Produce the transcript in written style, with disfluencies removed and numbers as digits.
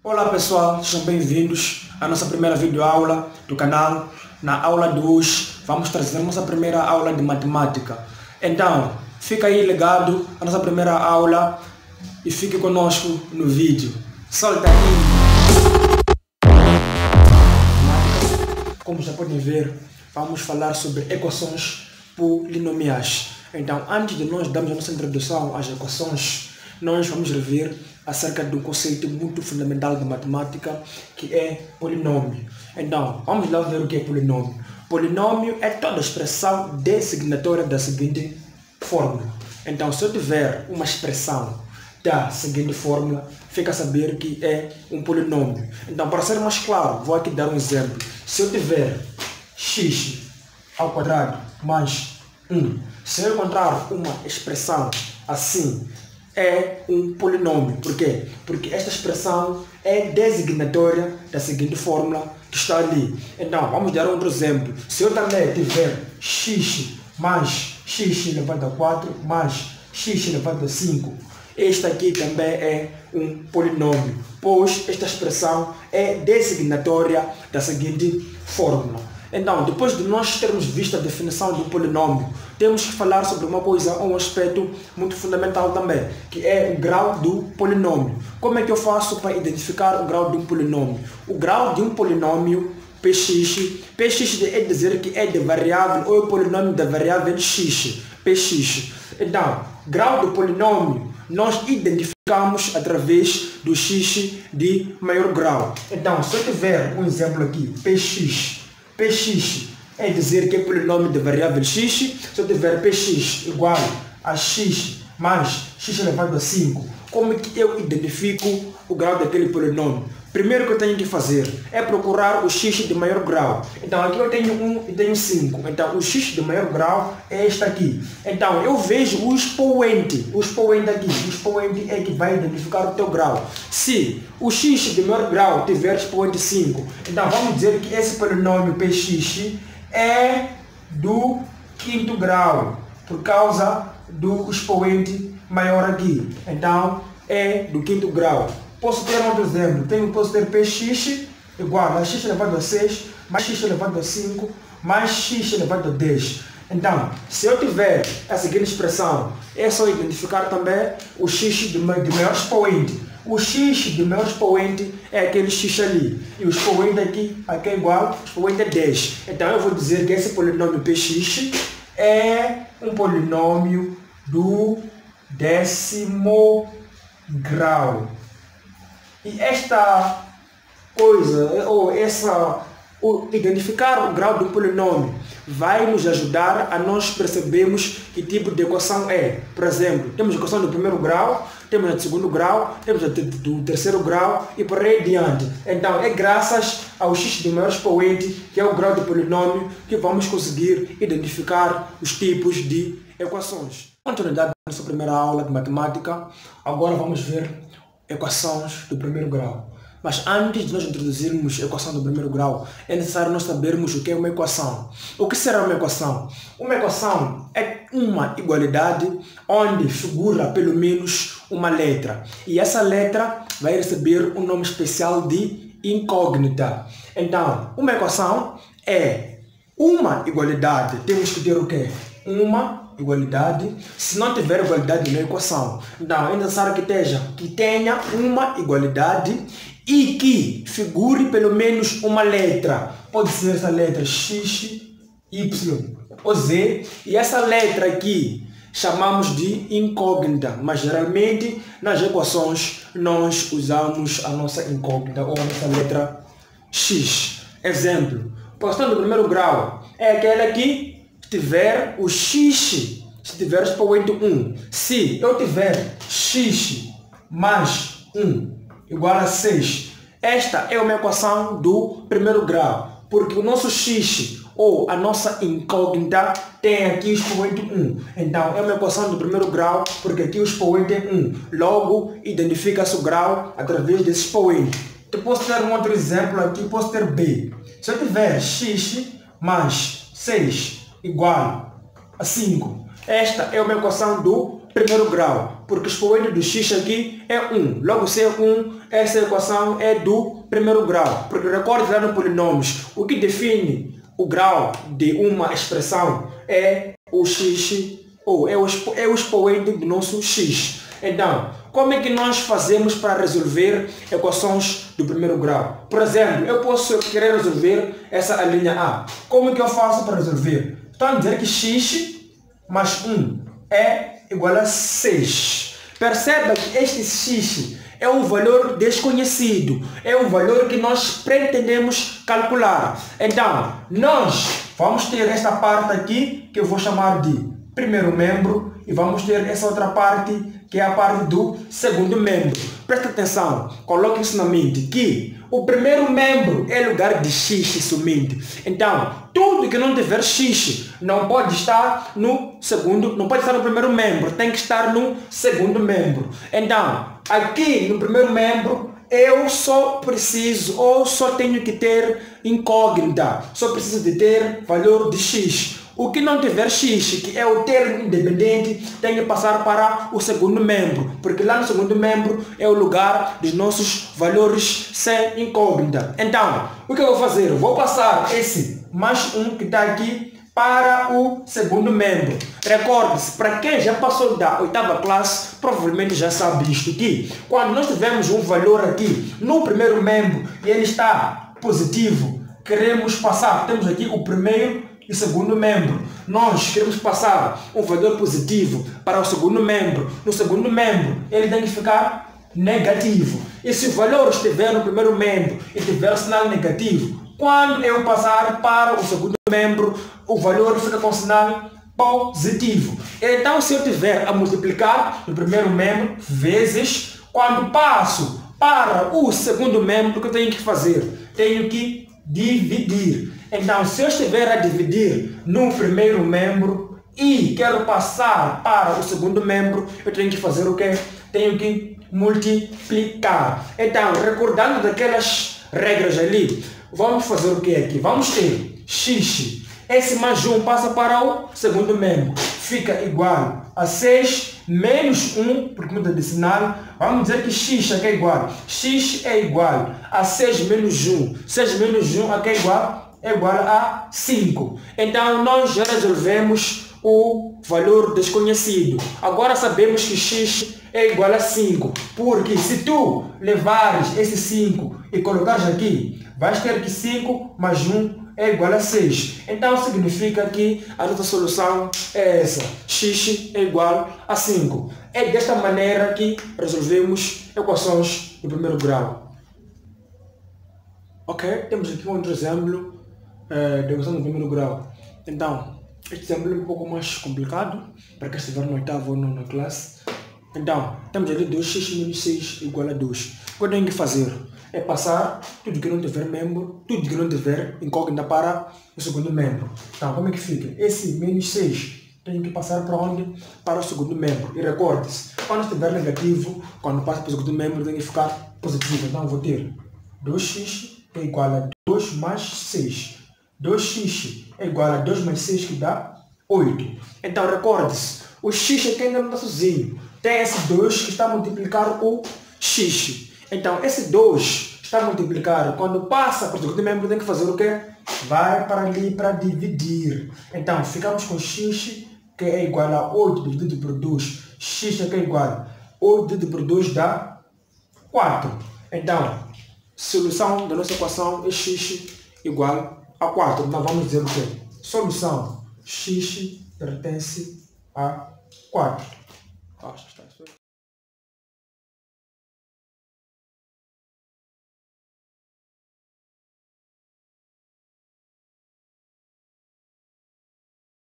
Olá pessoal, sejam bem-vindos à nossa primeira videoaula do canal. Na aula de hoje vamos trazer a nossa primeira aula de matemática. Então, fica aí ligado à nossa primeira aula e fique conosco no vídeo. Solta aí! Como já podem ver, vamos falar sobre equações polinomiais. Então, antes de nós darmos a nossa introdução às equações, nós vamos rever acerca de um conceito muito fundamental de matemática, que é polinômio. Então, vamos lá ver o que é polinômio. Polinômio é toda expressão designatória da seguinte fórmula. Então, se eu tiver uma expressão da seguinte fórmula, fica a saber que é um polinômio. Então, para ser mais claro, vou aqui dar um exemplo. Se eu tiver x ao quadrado mais 1, se eu encontrar uma expressão assim, é um polinômio. Por quê? Porque esta expressão é designatória da seguinte fórmula que está ali. Então, vamos dar outro exemplo. Se eu também tiver x mais x elevado a 4 mais x elevado a 5, este aqui também é um polinômio, pois esta expressão é designatória da seguinte fórmula. Então, depois de nós termos visto a definição do polinômio, temos que falar sobre uma coisa, um aspecto muito fundamental também, que é o grau do polinômio. Como é que eu faço para identificar o grau de um polinômio? O grau de um polinômio px é dizer que é de variável ou é o polinômio da variável x, px. Então, grau do polinômio nós identificamos através do x de maior grau. Então, se eu tiver um exemplo aqui, px é dizer que é polinômio de variável x. Se eu tiver px igual a x mais x elevado a 5, como é que eu identifico o grau daquele polinômio? Primeiro que eu tenho que fazer é procurar o x de maior grau. Então aqui eu tenho 1 e tenho 5. Então o x de maior grau é este aqui. Então eu vejo o expoente. O expoente aqui. O expoente é que vai identificar o teu grau. Se o x de maior grau tiver expoente 5, então vamos dizer que esse polinômio px é do quinto grau, por causa do expoente maior aqui. Então é do quinto grau. Posso ter outro exemplo. Posso ter px igual a x elevado a 6 mais x elevado a 5 mais x elevado a 10. Então, se eu tiver a seguinte expressão, é só identificar também o x de maior expoente. O x de maior expoente é aquele x ali. E o expoente aqui é igual, o expoente é 10. Então eu vou dizer que esse polinômio px é um polinômio do 10º grau. E esta coisa, identificar o grau do polinômio, vai nos ajudar a nós percebermos que tipo de equação é. Por exemplo, temos a equação do primeiro grau, temos a do segundo grau, temos a do terceiro grau e por aí adiante. Então, é graças ao x de maior expoente, que é o grau do polinômio, que vamos conseguir identificar os tipos de equações. Continuidade da nossa primeira aula de matemática, agora vamos ver equações do primeiro grau. Mas antes de nós introduzirmos a equação do primeiro grau, é necessário nós sabermos o que é uma equação. O que será uma equação? Uma equação é uma igualdade onde figura pelo menos uma letra. E essa letra vai receber um nome especial de incógnita. Então, uma equação é uma igualdade. Temos que ter o quê? Uma igualdade. Se não tiver igualdade na equação, então é necessário que tenha uma igualdade e que figure pelo menos uma letra. Pode ser essa letra x, y ou z. E essa letra aqui chamamos de incógnita. Mas geralmente nas equações nós usamos a nossa incógnita ou a nossa letra x. Exemplo. Equação do primeiro grau é aquela que tiver o x, se tiver expoente 1. Se eu tiver x mais 1 igual a 6, esta é uma equação do primeiro grau, porque o nosso x ou a nossa incógnita tem aqui o expoente 1. Então é uma equação do primeiro grau, porque aqui o expoente é 1. Logo, identifica-se o grau através desse expoente. Eu posso ter um outro exemplo aqui, posso ter b. Se eu tiver x mais 6 igual a 5, esta é uma equação do primeiro grau. porque o expoente do x aqui é 1. Logo, se é 1, essa equação é do primeiro grau. Porque recorde lá no polinômios, o que define o grau de uma expressão é o x, ou é o expoente do nosso x. Então, como é que nós fazemos para resolver equações do primeiro grau? Por exemplo, eu posso querer resolver essa linha A. Como é que eu faço para resolver? Estou a dizer que x mais 1 é igual a 6. Perceba que este x é um valor desconhecido. É um valor que nós pretendemos calcular. Então, nós vamos ter esta parte aqui, que eu vou chamar de primeiro membro, e vamos ter essa outra parte, que é a parte do segundo membro. Presta atenção, coloque isso na mente, que o primeiro membro é lugar de x somente. Então, tudo que não tiver x não pode estar no segundo, não pode estar no primeiro membro, tem que estar no segundo membro. Então, aqui no primeiro membro, eu só preciso, ou só tenho que ter incógnita, só preciso de ter valor de x. O que não tiver x, que é o termo independente, tem que passar para o segundo membro, porque lá no segundo membro é o lugar dos nossos valores sem incógnita. Então, o que eu vou fazer? Eu vou passar esse mais 1 que está aqui para o segundo membro. Recorde-se, para quem já passou da 8ª classe, provavelmente já sabe isto aqui. Quando nós tivermos um valor aqui no primeiro membro e ele está positivo, queremos passar, temos aqui o primeiro e segundo membro. Nós queremos passar um valor positivo para o segundo membro. No segundo membro, ele tem que ficar negativo. E se o valor estiver no primeiro membro e tiver sinal negativo, quando eu passar para o segundo membro, o valor fica com sinal positivo. Então, se eu tiver a multiplicar no primeiro membro vezes, quando passo para o segundo membro, o que eu tenho que fazer? Tenho que dividir. Então, se eu estiver a dividir no primeiro membro e quero passar para o segundo membro, eu tenho que fazer o quê? Tenho que multiplicar. Então, recordando daquelas regras ali, vamos fazer o que aqui? Vamos ter x. Esse mais 1 passa para o segundo membro. Fica igual a 6 menos 1, por conta de sinal. Vamos dizer que x aqui é igual. X é igual a 6 menos 1. 6 menos 1 aqui é igual a 5. Então, nós já resolvemos o valor desconhecido. Agora sabemos que x é igual a 5. Porque se tu levares esse 5 e colocares aqui, vais ter que 5 mais 1 é igual a 6. Então, significa que a nossa solução é essa. X é igual a 5. É desta maneira que resolvemos equações do primeiro grau. Ok, temos aqui um outro exemplo de equação do primeiro grau. Então, este exemplo é um pouco mais complicado para quem estiver no 8º ou 9ª classe. Então, temos ali 2x menos 6 igual a 2. O que eu tenho que fazer é passar tudo que não tiver membro, tudo que não tiver incógnita para o segundo membro. Então, como é que fica? Esse menos 6 tem que passar para onde? Para o segundo membro. E recorde-se, quando estiver negativo, quando passa para o segundo membro, tem que ficar positivo. Então, eu vou ter 2x é igual a 2 mais 6. 2x é igual a 2 mais 6, que dá 8. Então, recorde-se, o x aqui ainda não está sozinho. Tem esse 2 que está a multiplicar o x. Então, esse 2 está a multiplicar. Quando passa para o segundo membro, tem que fazer o quê? Vai para ali para dividir. Então, ficamos com x, que é igual a 8 dividido por 2. X aqui é igual a 8 dividido por 2 dá 4. Então, solução da nossa equação é x igual a 4. Então, vamos dizer o quê? Solução x pertence a 4.